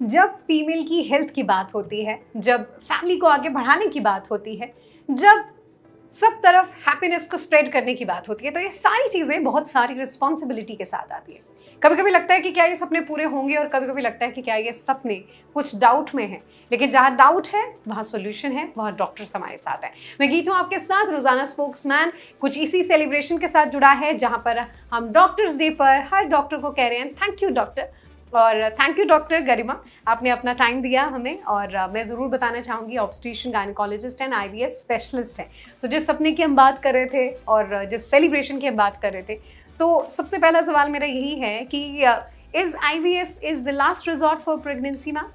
जब फीमेल की हेल्थ की बात होती है, जब फैमिली को आगे बढ़ाने की बात होती है, जब सब तरफ हैप्पीनेस को स्प्रेड करने की बात होती है, तो ये सारी चीज़ें बहुत सारी रिस्पॉन्सिबिलिटी के साथ आती है। कभी कभी लगता है कि क्या ये सपने पूरे होंगे, और कभी कभी लगता है कि क्या ये सपने कुछ डाउट में हैं। लेकिन जहाँ डाउट है वहाँ सोल्यूशन है, वहाँ डॉक्टर्स हमारे साथ है। मैं गीत हूँ आपके साथ, रोजाना स्पोक्समैन कुछ इसी सेलिब्रेशन के साथ जुड़ा है, जहाँ पर हम डॉक्टर्स डे पर हर डॉक्टर को कह रहे हैं थैंक यू डॉक्टर। और थैंक यू डॉक्टर गरिमा, आपने अपना टाइम दिया हमें। और मैं ज़रूर बताना चाहूँगी, ऑब्स्ट्रिशियन गायनेकोलॉजिस्ट एंड IVF स्पेशलिस्ट हैं। तो जिस सपने की हम बात कर रहे थे और जिस सेलिब्रेशन की हम बात कर रहे थे, तो सबसे पहला सवाल मेरा यही है कि is IVF is the last resort for pregnancy ma'am?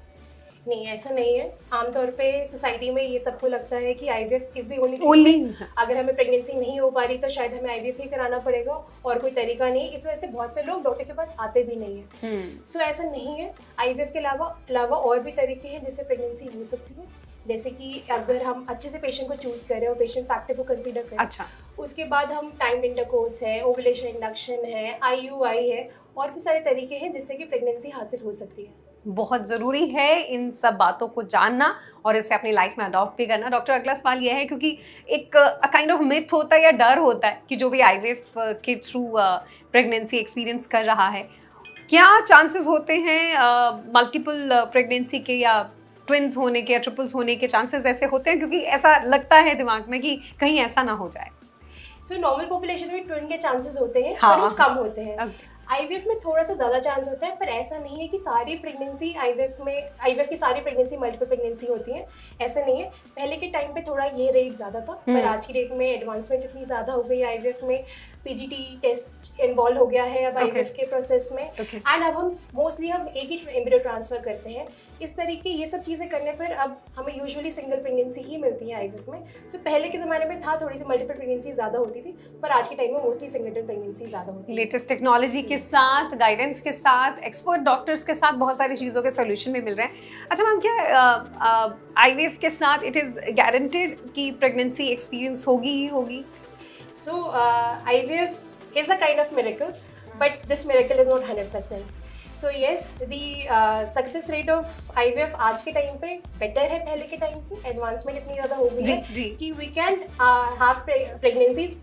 नहीं, ऐसा नहीं है। आमतौर पे सोसाइटी में ये सबको लगता है कि IVF इज द ओनली, अगर हमें प्रेगनेंसी नहीं हो पा रही तो शायद हमें IVF ही कराना पड़ेगा और कोई तरीका नहीं। इस वजह से बहुत से लोग डॉक्टर के पास आते भी नहीं है। सो ऐसा नहीं है। IVF के अलावा और भी तरीके हैं जिससे प्रेगनेंसी हो सकती है। जैसे कि अगर हम अच्छे से पेशेंट को चूज करें और पेशेंट फैक्टर को कंसीडर करें, अच्छा, उसके बाद हम टाइम इंटरकोर्स है, ओवुलेशन इंडक्शन है, IUI है, और भी सारे तरीके हैं जिससे कि प्रेगनेंसी हासिल हो सकती है। बहुत ज़रूरी है इन सब बातों को जानना और इसे अपनी लाइफ में अडॉप्ट भी करना। डॉक्टर, अगला सवाल यह है, क्योंकि एक काइंड ऑफ मिथ होता है या डर होता है कि जो भी IVF के थ्रू प्रेगनेंसी एक्सपीरियंस कर रहा है, क्या चांसेस होते हैं मल्टीपल प्रेगनेंसी के या ट्विन्स होने के या ट्रिपल्स होने के चांसेस ऐसे होते हैं? क्योंकि ऐसा लगता है दिमाग में कि कहीं ऐसा ना हो जाए। सो नॉर्मल पॉपुलेशन में ट्विन के चांसेस होते हैं, हाँ, पर वो कम होते हैं। IVF में थोड़ा सा ज़्यादा चांस होता है, पर ऐसा नहीं है कि सारी प्रेगनेंसी IVF की सारी प्रेगनेंसी मल्टीपल प्रेगनेंसी होती है, ऐसा नहीं है। पहले के टाइम पे थोड़ा ये रेट ज़्यादा था, पर आज की डेट में एडवांसमेंट इतनी ज़्यादा हो गई है IVF में, PGT टेस्ट इन्वॉल्व हो गया है अब IVF के प्रोसेस में, एंड अब हम मोस्टली एक ही एम्ब्रियो ट्रांसफर करते हैं। इस तरीके ये सब चीज़ें करने पर अब हमें यूजुअली सिंगल प्रेगनेंसी ही मिलती है IVF में। सो पहले के ज़माने में था थोड़ी सी मल्टीपल प्रेगनेंसी ज़्यादा होती थी, पर आज के टाइम में मोस्टली सिंगल प्रेगनेंसी ज़्यादा होती है। लेटेस्ट टेक्नोलॉजी के साथ, गाइडेंस के साथ, एक्सपर्ट डॉक्टर्स के साथ बहुत सारी चीज़ों के सोल्यूशन भी मिल रहे हैं। अच्छा मैम, क्या IVF के साथ इट इज़ गारंटेड कि प्रेगनेंसी एक्सपीरियंस होगी ही होगी? So IVF is a kind of miracle, but this miracle is not 100%. So yes, the success rate of IVF आज के टाइम पे बेटर है पहले के टाइम से। एडवांसमेंट इतनी ज़्यादा हो गई है कि we can have pregnancies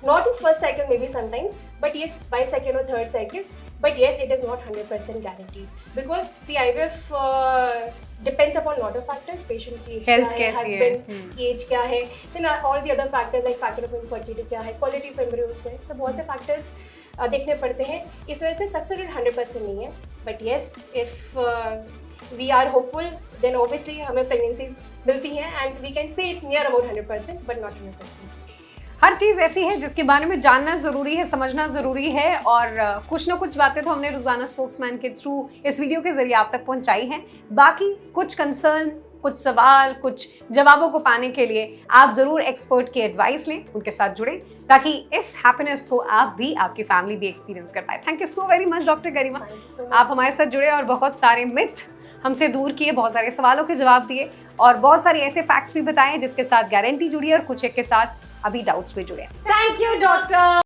not in first cycle maybe sometimes, but yes by second or third cycle. But yes, it is not 100% guaranteed because the IVF depends upon lot of factors. Patient की age क्या है, husband की age क्या है, then all the other factors like factor of infertility क्या है, quality of embryos है, तो बहुत से factors देखने पड़ते हैं। इस वजह से सक्सेस रेट 100% नहीं है। But yes, if we are hopeful, then obviously हमें pregnancies मिलती हैं and we can say it's near about 100%, but not 100%. हर चीज़ ऐसी है जिसके बारे में जानना ज़रूरी है, समझना ज़रूरी है, और कुछ ना कुछ बातें तो हमने रोजाना स्पोक्समैन के थ्रू इस वीडियो के जरिए आप तक पहुंचाई हैं। बाकी कुछ कंसर्न, कुछ सवाल, कुछ जवाबों को पाने के लिए आप ज़रूर एक्सपर्ट की एडवाइस लें, उनके साथ जुड़ें, ताकि इस हैप्पीनेस को आप भी, आपकी फैमिली भी एक्सपीरियंस कर पाए। Thank you so very much doctor Garima, आप हमारे साथ जुड़े और बहुत सारे मिथ हमसे दूर किए, बहुत सारे सवालों के जवाब दिए और बहुत सारे ऐसे फैक्ट्स भी बताए जिसके साथ गारंटी जुड़ी है और कुछ एक के साथ अभी डाउट्स भी जुड़े। Thank you doctor.